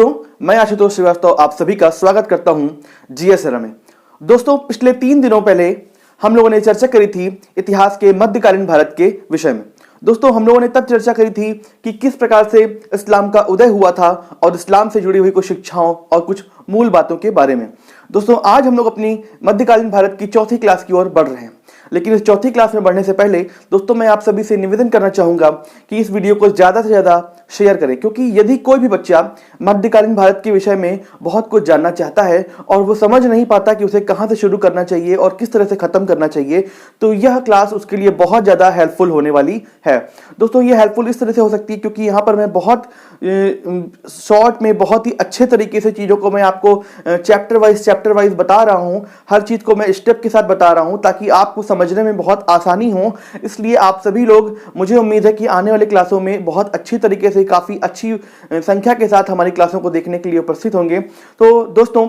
दोस्तों, मैं आशुतोष श्रीवास्तव आप सभी का स्वागत करता हूं जीएसआर में। दोस्तों, पिछले 3 दिनों पहले हम लोगों ने चर्चा करी थी इतिहास के मध्यकालीन भारत के विषय में। दोस्तों, हम लोगों ने तब चर्चा करी थी कि किस प्रकार से इस्लाम का उदय हुआ था और इस्लाम से जुड़ी हुई कुछ शिक्षाओं और कुछ मूल बातों के बारे में। दोस्तों, आज हम लोग अपनी मध्यकालीन भारत की चौथी क्लास की ओर बढ़ रहे हैं, लेकिन इस चौथी क्लास में बढ़ने से पहले दोस्तों मैं आप सभी से निवेदन करना चाहूंगा कि इस वीडियो को ज़्यादा से ज़्यादा शेयर करें, क्योंकि यदि कोई भी बच्चा मध्यकालीन भारत के विषय में बहुत कुछ जानना चाहता है और वो समझ नहीं पाता कि उसे कहाँ से शुरू करना चाहिए और किस तरह से ख़त्म करना चाहिए, तो यह क्लास उसके लिए बहुत ज़्यादा हेल्पफुल होने वाली है। दोस्तों, ये हेल्पफुल इस तरह से हो सकती है क्योंकि यहाँ पर मैं बहुत शॉर्ट में बहुत ही अच्छे तरीके से चीज़ों को मैं आपको चैप्टर वाइज बता रहा हूँ। हर चीज़ को मैं स्टेप के साथ बता रहा हूँ ताकि आपको समझने में बहुत आसानी हो। इसलिए आप सभी लोग, मुझे उम्मीद है कि आने वाले क्लासों में बहुत अच्छी तरीके से काफ़ी अच्छी संख्या के साथ हमारी क्लासों को देखने के लिए उपस्थित होंगे। तो दोस्तों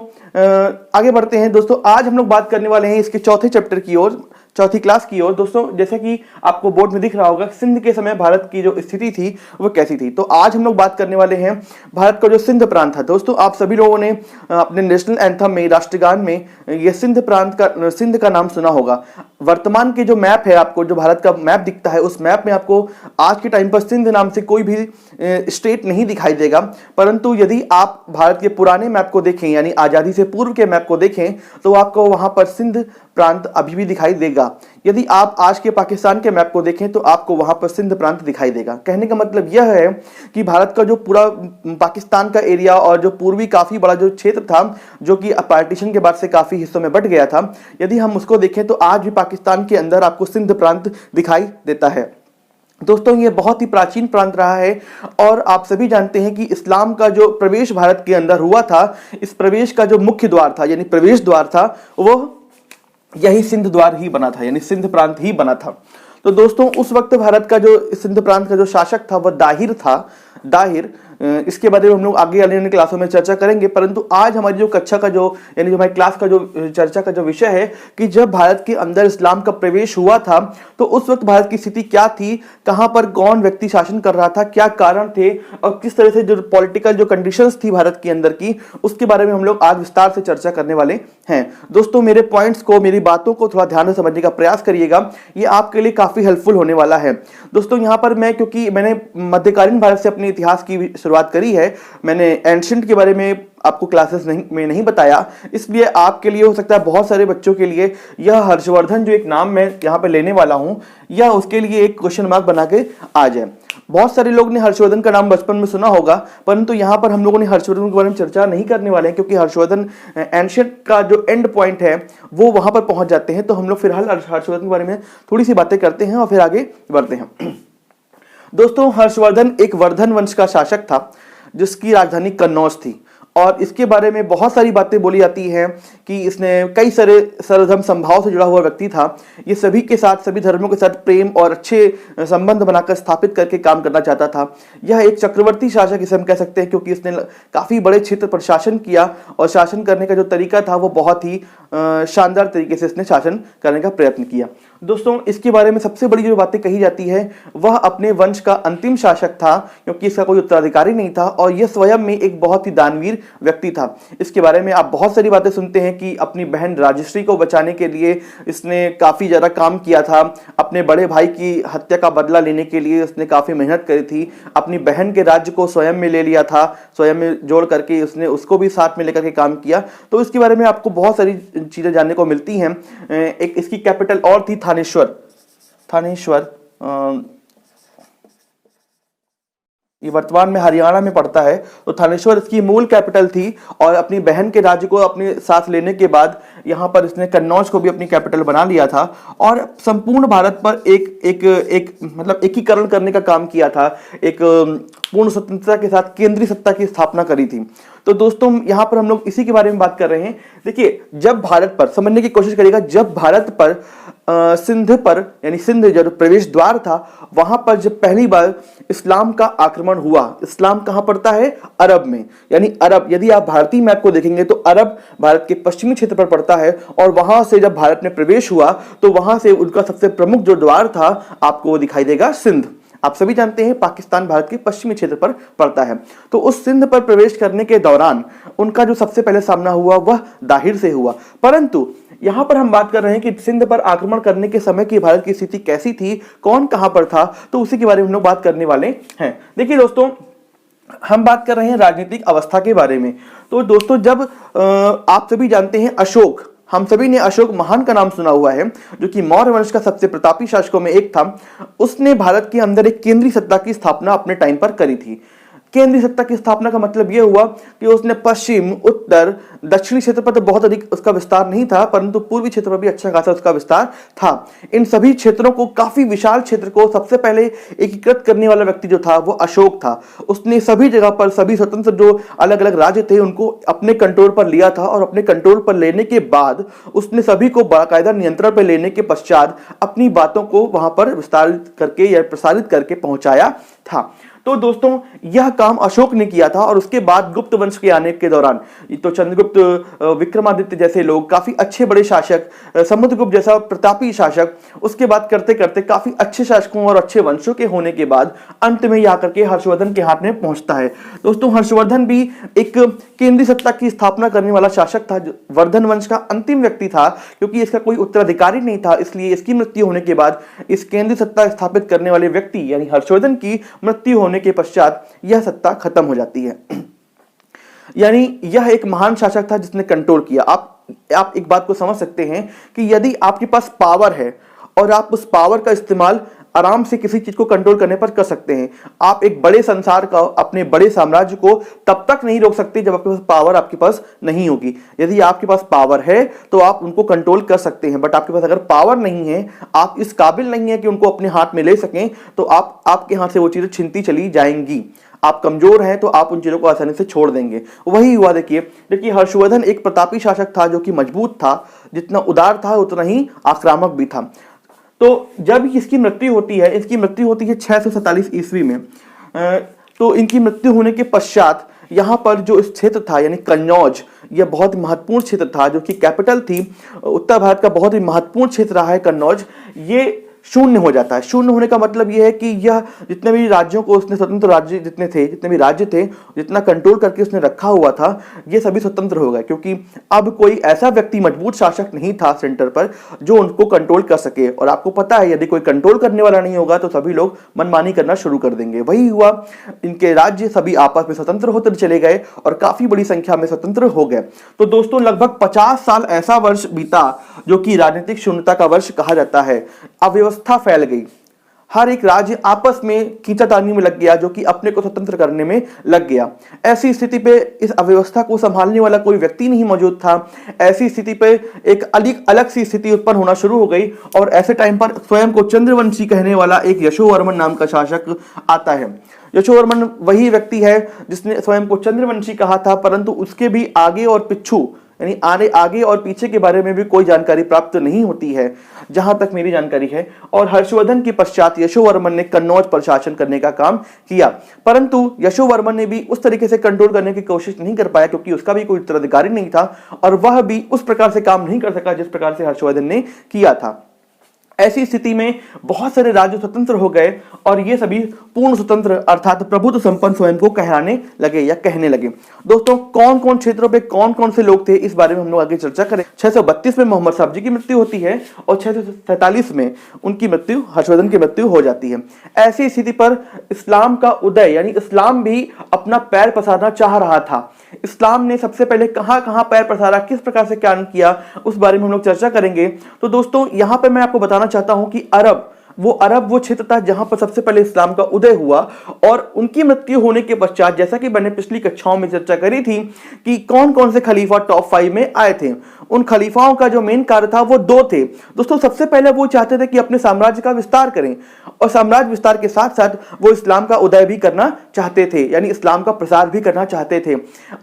आगे बढ़ते हैं। दोस्तों, आज हम लोग बात करने वाले हैं इसके चौथे चैप्टर की ओर, चौथी क्लास की ओर। दोस्तों, जैसे कि आपको बोर्ड में दिख रहा होगा, सिंध के समय भारत की जो स्थिति थी वो कैसी थी। तो आज हम लोग बात करने वाले हैं भारत का जो सिंध प्रांत था। दोस्तों, आप सभी लोगों ने अपने नेशनल एंथम में, राष्ट्रगान में ये सिंध का नाम सुना होगा। वर्तमान के जो मैप है, आपको जो भारत का मैप दिखता है, उस मैप में आपको आज के टाइम पर सिंध नाम से कोई भी स्टेट नहीं दिखाई देगा। परंतु यदि आप भारत के पुराने मैप को देखें, यानी आज़ादी से पूर्व के मैप को देखें, तो आपको वहां पर सिंध प्रांत अभी भी दिखाई देगा। यदि आप आज के पाकिस्तान के मैप को देखें तो आपको वहां पर सिंध प्रांत दिखाई देगा। कहने का मतलब यह है कि भारत का जो पूरा पाकिस्तान का एरिया और जो पूर्वी काफी बड़ा जो क्षेत्र था, जो कि पार्टीशन के बाद से काफी हिस्सों में बंट गया था, यदि हम उसको देखें तो आज भी पाकिस्तान के अंदर आपको सिंध प्रांत दिखाई देता है। दोस्तों, ये बहुत ही प्राचीन प्रांत रहा है और आप सभी जानते हैं कि इस्लाम का जो प्रवेश भारत के अंदर हुआ था, इस प्रवेश का जो मुख्य द्वार था, यानी प्रवेश द्वार था, वो यही सिंध द्वार ही बना था, यानी सिंध प्रांत ही बना था। तो दोस्तों, उस वक्त भारत का जो सिंध प्रांत का जो शासक था वह दाहिर था। दाहिर, इसके बारे में हम लोग आगे आने वाली क्लासों में चर्चा करेंगे। परंतु आज हमारी जो कक्षा का जो, यानी जो हमारी क्लास का जो चर्चा का जो विषय है कि जब भारत के अंदर इस्लाम का प्रवेश हुआ था तो उस वक्त भारत की स्थिति क्या थी, कहां पर कौन व्यक्ति शासन कर रहा था, क्या कारण थे और किस तरह से जो पॉलिटिकल जो कंडीशंस थी भारत के अंदर की, उसके बारे में हम लोग आज विस्तार से चर्चा करने वाले हैं। दोस्तों, मेरे पॉइंट्स को, मेरी बातों को थोड़ा ध्यान से समझने का प्रयास करिएगा, ये आपके लिए काफी हेल्पफुल होने वाला है। दोस्तों, यहाँ पर मैं, क्योंकि मैंने मध्यकालीन भारत से अपने इतिहास की शुरुआत करी है, मैंने एंशिएंट के बारे में आपको क्लासेस में नहीं बताया, इसलिए आपके लिए हो सकता है, बहुत सारे बच्चों के लिए यह हर्षवर्धन जो एक नाम मैं यहाँ पे लेने वाला हूँ, यह उसके लिए एक क्वेश्चन मार्क बना के आ जाए। बहुत सारे लोग ने हर्षवर्धन का नाम बचपन में सुना होगा, परंतु यहाँ पर हम लोगों ने हर्षवर्धन के बारे में चर्चा नहीं करने वाले हैं, क्योंकि हर्षवर्धन एंशिएंट का जो एंड पॉइंट है वो वहां पर पहुंच जाते हैं। तो हम लोग फिलहाल हर्षवर्धन के बारे में थोड़ी सी बातें करते हैं और फिर आगे बढ़ते हैं। दोस्तों, हर्षवर्धन एक वर्धन वंश का शासक था जिसकी राजधानी कन्नौज थी, और इसके बारे में बहुत सारी बातें बोली जाती हैं कि इसने कई सारे सर्वधर्म संभाव से जुड़ा हुआ व्यक्ति था। ये सभी के साथ, सभी धर्मों के साथ प्रेम और अच्छे संबंध बनाकर स्थापित करके काम करना चाहता था। यह एक चक्रवर्ती शासक इसे हम कह सकते हैं, क्योंकि इसने काफ़ी बड़े क्षेत्र पर शासन किया और शासन करने का जो तरीका था वो बहुत ही शानदार तरीके से इसने शासन करने का प्रयत्न किया। दोस्तों, इसके बारे में सबसे बड़ी जो बातें कही जाती है, वह अपने वंश का अंतिम शासक था, क्योंकि इसका कोई उत्तराधिकारी नहीं था और यह स्वयं में एक बहुत ही दानवीर व्यक्ति था। इसके बारे में आप बहुत सारी बातें सुनते हैं कि अपनी बहन राजश्री को बचाने के लिए इसने काफी ज्यादा काम किया था, अपने बड़े भाई की हत्या का बदला लेने के लिए इसने काफी मेहनत करी थी, अपनी बहन के राज्य को स्वयं में ले लिया था, स्वयं में जोड़ करके उसने उसको भी साथ में लेकर के काम किया। तो इसके बारे में आपको बहुत सारी चीजें जानने को मिलती हैं। एक इसकी कैपिटल और थी थानेश्वर, ये वर्तमान में हरियाणा में पड़ता है। तो थानेश्वर इसकी मूल कैपिटल थी और अपनी बहन के राज्य को अपने साथ लेने के बाद यहाँ पर इसने कन्नौज को भी अपनी कैपिटल बना लिया था और संपूर्ण भारत पर एक मतलब एकीकरण करने का काम किया था। एक पूर्ण स्वतंत्रता के साथ केंद्रीय सत्ता की स्थापना करी थी। तो दोस्तों, यहाँ पर हम लोग इसी के बारे में बात कर रहे हैं। देखिए, जब भारत पर, समझने की कोशिश करिएगा, जब भारत पर सिंध पर, यानी सिंध जो प्रवेश द्वार था, वहां पर जब पहली बार इस्लाम का आक्रमण हुआ, इस्लाम कहां पड़ता है? अरब में। यानी अरब, यदि आप भारतीय मैप को देखेंगे तो अरब भारत के पश्चिमी क्षेत्र पर पड़ता है और वहां से जब भारत में प्रवेश हुआ तो वहां से उनका सबसे प्रमुख जो द्वार था आपको वो दिखाई देगा सिंध। आप सभी जानते हैं पाकिस्तान भारत के पश्चिमी क्षेत्र पर पड़ता है। तो उस सिंध पर प्रवेश करने के दौरान उनका जो सबसे पहले सामना हुआ वह दाहिर से हुआ। परंतु यहां पर हम बात कर रहे हैं कि सिंध पर आक्रमण करने के समय की भारत की स्थिति कैसी थी, कौन कहां पर था, तो उसी के बारे में हम लोग बात करने वाले हैं। देखिए दोस्तों, हम बात कर रहे हैं राजनीतिक अवस्था के बारे में। तो दोस्तों, जब आप सभी जानते हैं अशोक, हम सभी ने अशोक महान का नाम सुना हुआ है, जो कि मौर्य वंश का सबसे प्रतापी शासकों में एक था। उसने भारत के अंदर एक केंद्रीय सत्ता की स्थापना अपने टाइम पर करी थी। केंद्रीय सत्ता की स्थापना का मतलब यह हुआ कि उसने पश्चिम, उत्तर, दक्षिणी क्षेत्र पर तो बहुत अधिक उसका विस्तार नहीं था, परंतु पूर्वी क्षेत्र पर भी अच्छा खासा उसका विस्तार था। इन सभी क्षेत्रों को, काफी विशाल क्षेत्र को सबसे पहले एकीकृत करने वाला व्यक्ति जो था वो अशोक था। उसने सभी जगह पर सभी स्वतंत्र जो अलग अलग राज्य थे उनको अपने कंट्रोल पर लिया था, और अपने कंट्रोल पर लेने के बाद उसने सभी को बाकायदा नियंत्रण पर लेने के पश्चात अपनी बातों को वहां पर विस्तारित करके या प्रसारित करके पहुंचाया था। तो दोस्तों, यह काम अशोक ने किया था। और उसके बाद गुप्त वंश के आने के दौरान तो चंद्रगुप्त, विक्रमादित्य जैसे लोग, काफी अच्छे बड़े शासक, समुद्रगुप्त जैसा प्रतापी शासक, उसके बाद करते करते काफी अच्छे शासकों और अच्छे वंशों के होने के बाद अंत में यह आकर के हर्षवर्धन के हाथ में पहुंचता है। दोस्तों, हर्षवर्धन भी एक केंद्रीय सत्ता की स्थापना करने वाला शासक था। वर्धन वंश का अंतिम व्यक्ति था, क्योंकि इसका कोई उत्तराधिकारी नहीं था, इसलिए इसकी मृत्यु होने के बाद इस केंद्रीय सत्ता स्थापित करने वाले व्यक्ति यानी हर्षवर्धन की मृत्यु होने के पश्चात यह सत्ता खत्म हो जाती है। यानी यह एक महान शासक था जिसने कंट्रोल किया। आप एक बात को समझ सकते हैं कि यदि आपके पास पावर है और आप उस पावर का इस्तेमाल आराम से किसी चीज को कंट्रोल करने पर कर सकते हैं। आप एक बड़े संसार का, अपने बड़े साम्राज्य को तब तक नहीं रोक सकते जब आपके पास पावर आपके पास नहीं होगी। यदि आपके पास पावर है तो आप उनको कंट्रोल कर सकते हैं, बट आपके पास अगर पावर नहीं है, आप इस काबिल नहीं है कि उनको अपने हाथ में ले सकें, तो आपके हाथ से वो चीजें छिनती चली जाएंगी। आप कमजोर हैं तो आप उन चीजों को आसानी से छोड़ देंगे। वही हुआ। देखिए हर्षवर्धन एक प्रतापी शासक था जो कि मजबूत था, जितना उदार था उतना ही आक्रामक भी था। तो जब इसकी मृत्यु होती है, इसकी मृत्यु होती है 647 ईस्वी में। तो इनकी मृत्यु होने के पश्चात यहाँ पर जो क्षेत्र था यानी कन्नौज, यह बहुत महत्वपूर्ण क्षेत्र था, जो कि कैपिटल थी। उत्तर भारत का बहुत ही महत्वपूर्ण क्षेत्र रहा है कन्नौज। ये शून्य हो जाता है। शून्य होने का मतलब यह है कि यह जितने भी राज्यों को उसने, स्वतंत्र राज्य जितने भी राज्य थे, जितना कंट्रोल करके उसने रखा हुआ था, ये सभी स्वतंत्र हो गए, क्योंकि अब कोई ऐसा व्यक्ति, मजबूत शासक नहीं था सेंटर पर जो उनको कंट्रोल कर सके। और आपको पता है, यदि कोई कंट्रोल करने वाला नहीं होगा तो सभी लोग मनमानी करना शुरू कर देंगे। वही हुआ। इनके राज्य सभी आपस में स्वतंत्र होते चले गए और काफी बड़ी संख्या में स्वतंत्र हो गए। तो दोस्तों, लगभग 50 साल ऐसा वर्ष बीता जो कि राजनीतिक शून्यता का वर्ष कहा जाता है। अव्यवस्था फैल गई, हर एक राज्य आपस में खींचातानी में लग गया, जो कि अपने को स्वतंत्र करने में लग गया। ऐसी स्थिति पे इस अव्यवस्था को संभालने वाला कोई व्यक्ति नहीं मौजूद था। ऐसी स्थिति पे एक अलग सी स्थिति उत्पन्न होना शुरू हो गई, और ऐसे टाइम पर स्वयं को चंद्रवंशी कहने वाला एक यशोवर्मन नाम का शासक आता है। यशोवर्मन वही व्यक्ति है जिसने स्वयं को चंद्रवंशी कहा था, परंतु उसके भी आगे और पिछू यानी आगे और पीछे के बारे में भी कोई जानकारी प्राप्त नहीं होती है, जहां तक मेरी जानकारी है। और हर्षवर्धन के पश्चात यशोवर्मन ने कन्नौज पर शासन करने का काम किया, परंतु यशोवर्मन ने भी उस तरीके से कंट्रोल करने की कोशिश नहीं कर पाया, क्योंकि उसका भी कोई उत्तराधिकारी नहीं था, और वह भी उस प्रकार से काम नहीं कर सका जिस प्रकार से हर्षवर्धन ने किया था। ऐसी स्थिति में बहुत सारे राज्य स्वतंत्र हो गए, और ये सभी पूर्ण स्वतंत्र अर्थात प्रभुत्व संपन्न स्वयं को कहलाने लगे या कहने लगे। दोस्तों, कौन कौन क्षेत्रों पे कौन कौन से लोग थे, इस बारे में हम लोग आगे चर्चा करें। 632 में मोहम्मद साहब जी की मृत्यु होती है, और 647 में उनकी मृत्यु, हर्षवर्धन की मृत्यु हो जाती है। ऐसी स्थिति पर इस्लाम का उदय यानी इस्लाम भी अपना पैर पसारना चाह रहा था। इस्लाम ने सबसे पहले कहां कहां पैर पसारा, किस प्रकार से क्या किया, उस बारे में हम लोग चर्चा करेंगे। तो दोस्तों, यहां पर मैं आपको बताना चाहता हूं कि अरब वो क्षेत्र था जहां पर सबसे पहले इस्लाम का उदय हुआ। और उनकी मृत्यु होने के पश्चात, जैसा कि मैंने पिछली कक्षाओं में चर्चा करी थी कि कौन कौन से खलीफा टॉप 5 में आए थे, उन खलीफाओं का जो मेन कार्य था वो 2 थे। दोस्तों, सबसे पहले वो चाहते थे कि अपने साम्राज्य का विस्तार करें, और साम्राज्य विस्तार के साथ साथ वो इस्लाम का उदय भी करना चाहते थे, यानी इस्लाम का प्रसार भी करना चाहते थे।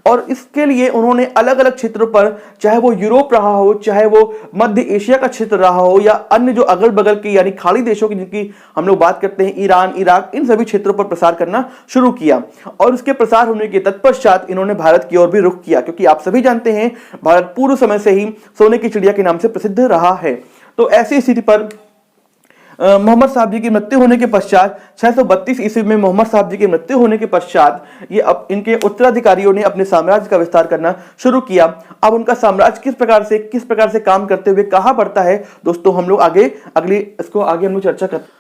और इसके लिए उन्होंने अलग अलग क्षेत्रों पर, चाहे वो यूरोप रहा हो, चाहे वो मध्य एशिया का क्षेत्र रहा हो, या अन्य जो अगल बगल के यानी खाड़ी देशों की जिनकी हम लोग बात करते हैं, ईरान, इराक, इन सभी क्षेत्रों पर प्रसार करना शुरू किया। और उसके प्रसार होने के तत्पश्चात इन्होंने भारत की ओर भी रुख किया, क्योंकि आप सभी जानते हैं भारत पूर्व समय से ही सोने की चिड़िया के नाम से प्रसिद्ध रहा है। तो ऐसी स्थिति पर मोहम्मद साहब जी की मृत्यु होने के पश्चात 632 ईस्वी में मोहम्मद साहब जी की मृत्यु होने के पश्चात ये अब इनके उत्तराधिकारियों ने अपने साम्राज्य का विस्तार करना शुरू किया। अब उनका साम्राज्य किस प्रकार से काम करते हुए कहां बढ़ता है दोस्तों, हम लोग आगे हम लोग चर्चा करते हैं।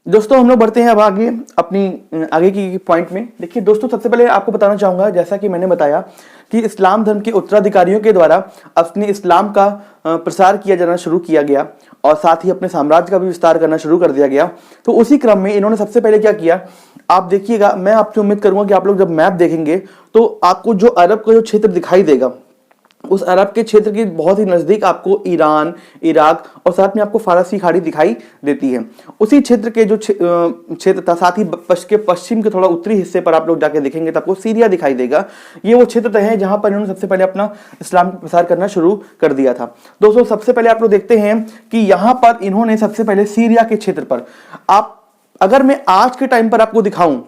दोस्तों हम लोग बढ़ते हैं अब आगे अपनी आगे की पॉइंट में। देखिए दोस्तों, सबसे पहले आपको बताना चाहूंगा, जैसा कि मैंने बताया कि इस्लाम धर्म के उत्तराधिकारियों के द्वारा अपने इस्लाम का प्रसार किया जाना शुरू किया गया और साथ ही अपने साम्राज्य का भी विस्तार करना शुरू कर दिया गया। तो उसी क्रम में इन्होंने सबसे पहले क्या किया, आप देखिएगा, मैं आपसे उम्मीद करूंगा कि आप लोग जब मैप देखेंगे तो आपको जो अरब का जो क्षेत्र दिखाई देगा, उस अरब के क्षेत्र के बहुत ही नजदीक आपको ईरान, इराक और साथ में आपको फारसी खाड़ी दिखाई देती है। उसी क्षेत्र के जो क्षेत्र था, साथ ही पश्चिम के थोड़ा उत्तरी हिस्से पर आप लोग जाके देखेंगे तो आपको सीरिया दिखाई देगा। ये वो क्षेत्र है जहां पर इन्होंने सबसे पहले अपना इस्लाम का प्रसार करना शुरू कर दिया था। दोस्तों सबसे पहले आप लोग देखते हैं कि यहां पर इन्होंने सबसे पहले सीरिया के क्षेत्र पर, अगर मैं आज के टाइम पर आपको दिखाऊं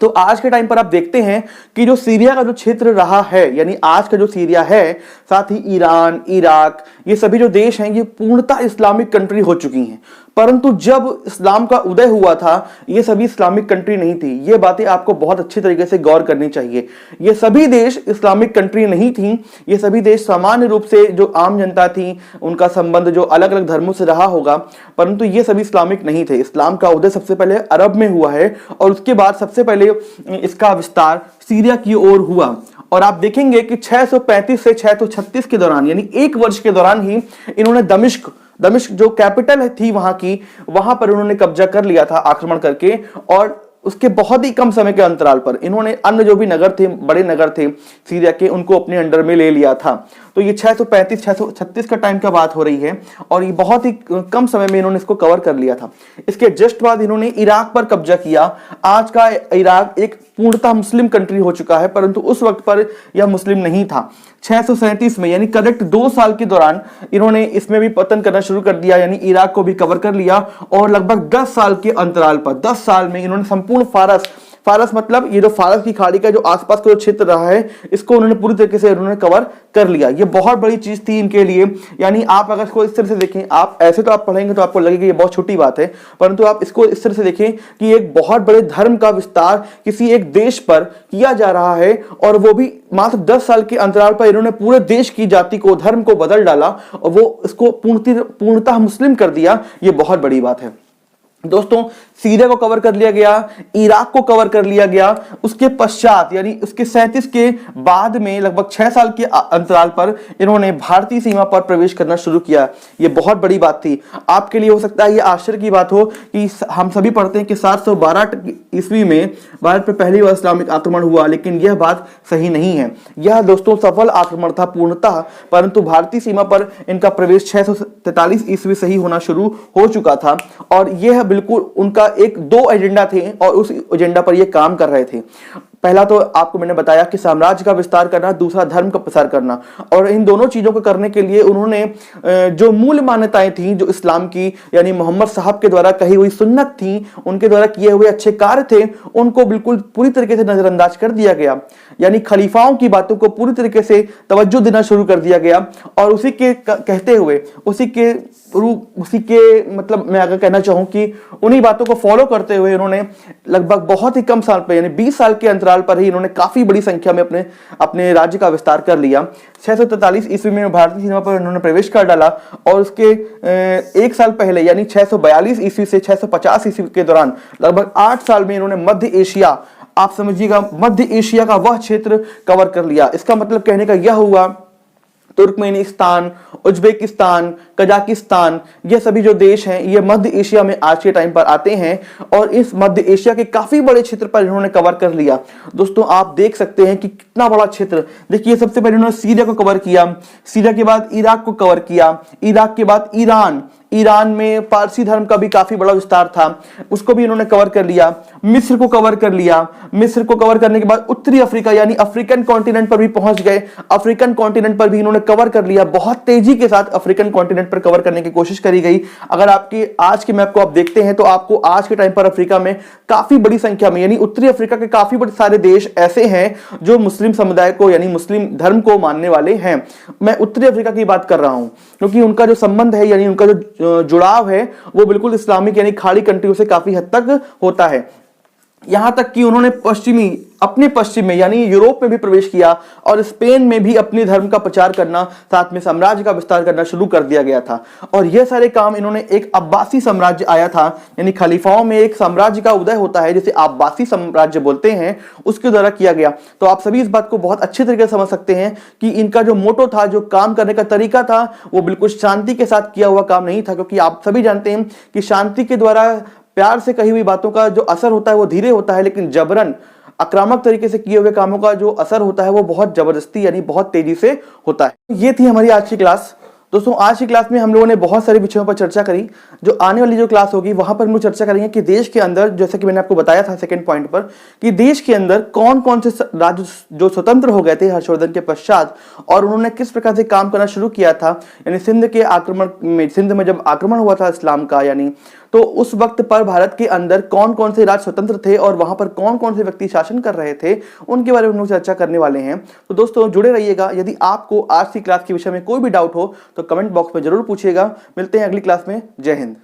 तो आज के टाइम पर आप देखते हैं कि जो सीरिया का जो क्षेत्र रहा है, यानी आज का जो सीरिया है, साथ ही ईरान, इराक, ये सभी जो देश हैं ये पूर्णतः इस्लामिक कंट्री हो चुकी हैं। परंतु जब इस्लाम का उदय हुआ था ये सभी इस्लामिक कंट्री नहीं थी। ये बातें आपको बहुत अच्छी तरीके से गौर करनी चाहिए। ये सभी देश इस्लामिक कंट्री नहीं थी। ये सभी देश सामान्य रूप से जो आम जनता थी उनका संबंध जो अलग अलग धर्मों से रहा होगा, परंतु ये सभी इस्लामिक नहीं थे। इस्लाम का उदय सबसे पहले अरब में हुआ है और उसके बाद सबसे पहले इसका विस्तार सीरिया की ओर हुआ। और आप देखेंगे कि 635 से 636 के दौरान, यानी एक वर्ष के दौरान ही इन्होंने दमिश्क जो कैपिटल थी वहां पर उन्होंने कब्जा कर लिया था आक्रमण करके। और उसके बहुत ही कम समय के अंतराल पर इन्होंने अन्य जो भी नगर थे, बड़े नगर थे सीरिया के, उनको अपने अंडर में ले लिया था। तो ये 635-636 का टाइम का बात हो रही है और ये बहुत ही कम समय में इन्होंने इसको कवर कर लिया था। इसके जस्ट बाद इन्होंने इराक पर कब्जा किया। आज का इराक एक पूर्णतः मुस्लिम कंट्री हो चुका है, परंतु उस वक्त पर यह मुस्लिम नहीं था। 637 में, यानी करेक्ट 2 साल के दौरान इन्होंने इसमें भी पतन करना शुरू कर दिया, यानी इराक को भी कवर कर लिया। और लगभग 10 साल के अंतराल पर, 10 साल में इन्होंने संपूर्ण फारस मतलब ये जो फारस की खाड़ी का जो आसपास का जो क्षेत्र रहा है, इसको उन्होंने पूरी तरीके से उन्होंने कवर कर लिया। ये बहुत बड़ी चीज थी इनके लिए। यानी आप अगर इसको इस तरह से देखें, आप ऐसे तो आप पढ़ेंगे तो आपको लगेगा ये बहुत छोटी बात है, परंतु आप इसको इस तरह से देखें कि एक बहुत बड़े धर्म का विस्तार किसी एक देश पर किया जा रहा है और वो भी मात्र 10 साल के अंतराल पर इन्होंने पूरे देश की जाति को, धर्म को बदल डाला और वो इसको पूर्णतः मुस्लिम कर दिया। ये बहुत बड़ी बात है। दोस्तों सीरिया को कवर कर लिया गया, इराक को कवर कर लिया गया। उसके पश्चात यानी उसके 37 के बाद में लगभग 6 साल के अंतराल पर इन्होंने भारतीय सीमा पर प्रवेश करना शुरू किया। यह बहुत बड़ी बात थी। आपके लिए हो सकता है यह आश्चर्य की बात हो कि हम सभी पढ़ते हैं कि 712 ईस्वी में भारत पर पहली बार इस्लामिक आक्रमण हुआ, लेकिन यह बात सही नहीं है। यह दोस्तों सफल आक्रमण था पूर्णतः, परंतु भारतीय सीमा पर इनका प्रवेश 643 ईस्वी से ही होना शुरू हो चुका था। और यह बिल्कुल उनका एक 2 एजेंडा थे और उस एजेंडा पर ये काम कर रहे थे। पहला तो आपको मैंने बताया कि साम्राज्य का विस्तार करना, दूसरा धर्म का प्रसार करना। और इन दोनों चीजों को करने के लिए उन्होंने जो मूल मान्यताएं थी जो इस्लाम की, यानी मोहम्मद साहब के द्वारा कही हुई सुन्नत थी, उनके द्वारा किए हुए अच्छे कार्य थे, उनको बिल्कुल पूरी तरीके से नजरअंदाज कर दिया गया। यानी खलीफाओं की बातों को पूरी तरीके से तवज्जो देना शुरू कर दिया गया। और उसी के कहते हुए, उसी के मतलब मैं अगर कहना चाहूं कि उन्हीं बातों को फॉलो करते हुए इन्होंने लगभग बहुत ही कम साल पर, यानी 20 साल के अंतराल पर ही इन्होंने काफी बड़ी संख्या में अपने राज्य का विस्तार कर लिया। 643 ईस्वी में भारतीय सीमा पर इन्होंने प्रवेश कर डाला और उसके 1 साल पहले यानी 642 ईस्वी से 650 ईस्वी के दौरान लगभग 8 साल में इन्होंने मध्य एशिया, आप समझिएगा मध्य एशिया का वह क्षेत्र कवर कर लिया। इसका मतलब कहने का यह हुआ तुर्कमेनिस्तान, उज्बेकिस्तान, कजाकिस्तान, ये सभी जो देश हैं ये मध्य एशिया में आज के टाइम पर आते हैं और इस मध्य एशिया के काफी बड़े क्षेत्र पर इन्होंने कवर कर लिया। दोस्तों आप देख सकते हैं कि कितना बड़ा क्षेत्र। देखिए सबसे पहले इन्होंने सीरिया को कवर किया, सीरिया के बाद इराक को कवर किया, इराक के बाद ईरान में पारसी धर्म का भी काफी बड़ा विस्तार था, उसको भी इन्होंने कवर कर लिया। मिस्र को कवर कर लिया, मिस्र को कवर करने के बाद उत्तरी अफ्रीका यानी अफ्रीकन कॉन्टिनेंट पर भी पहुंच गए। अफ्रीकन कॉन्टिनेंट पर भी इन्होंने कवर कर लिया। बहुत तेजी के साथ अफ्रीकन कॉन्टिनेंट पर कवर करने की कोशिश करी गई। अगर आपकी आज के मैप को आप देखते हैं तो आपको आज के टाइम पर अफ्रीका में काफी बड़ी संख्या में यानी उत्तरी अफ्रीका के काफी बड़े सारे देश ऐसे हैं जो मुस्लिम समुदाय को यानी मुस्लिम धर्म को मानने वाले हैं। मैं उत्तरी अफ्रीका की बात कर रहा हूं क्योंकि उनका जो संबंध है यानी उनका जो जुड़ाव है वो बिल्कुल इस्लामिक यानी खाड़ी कंट्रियों से काफी हद तक होता है। यहां तक कि उन्होंने अपने पश्चिम में यानी यूरोप में भी प्रवेश किया और स्पेन में भी अपने धर्म का प्रचार करना, साथ में साम्राज्य का विस्तार करना शुरू कर दिया गया था। और यह सारे काम इन्होंने, एक अब्बासी साम्राज्य आया था, यानी खलीफाओं में एक साम्राज्य का उदय होता है जिसे अब्बासी साम्राज्य बोलते हैं, उसके द्वारा किया गया। तो आप सभी इस बात को बहुत अच्छे तरीके से समझ सकते हैं कि इनका जो मोटो था, जो काम करने का तरीका था, वो बिल्कुल शांति के साथ किया हुआ काम नहीं था, क्योंकि आप सभी जानते हैं कि शांति के द्वारा, प्यार से कही हुई बातों का जो असर होता है वो धीरे होता है, लेकिन जबरन आक्रामक तरीके से किए हुए कामों का जो असर होता है वो बहुत जबरदस्ती यानी बहुत तेजी से होता है। ये थी हमारी आज की क्लास। दोस्तों, आज की क्लास में हम लोगों ने बहुत सारे विषयों पर चर्चा करी। जो आने वाली जो क्लास होगी वहां पर हम लोग चर्चा करेंगे कि देश के अंदर, जैसे कि मैंने आपको बताया था सेकंड पॉइंट पर, कि देश के अंदर कौन कौन से राज्य जो स्वतंत्र हो गए थे हर्षवर्धन के पश्चात, और उन्होंने किस प्रकार से काम करना शुरू किया था। यानी सिंध में जब आक्रमण हुआ था इस्लाम का, यानी तो उस वक्त पर भारत के अंदर कौन कौन से राज्य स्वतंत्र थे और वहां पर कौन कौन से व्यक्ति शासन कर रहे थे, उनके बारे में हम लोग चर्चा करने वाले हैं। तो दोस्तों, जुड़े रहिएगा। यदि आपको आज की क्लास के विषय में कोई भी डाउट हो तो कमेंट बॉक्स में जरूर पूछिएगा। मिलते हैं अगली क्लास में। जय हिंद।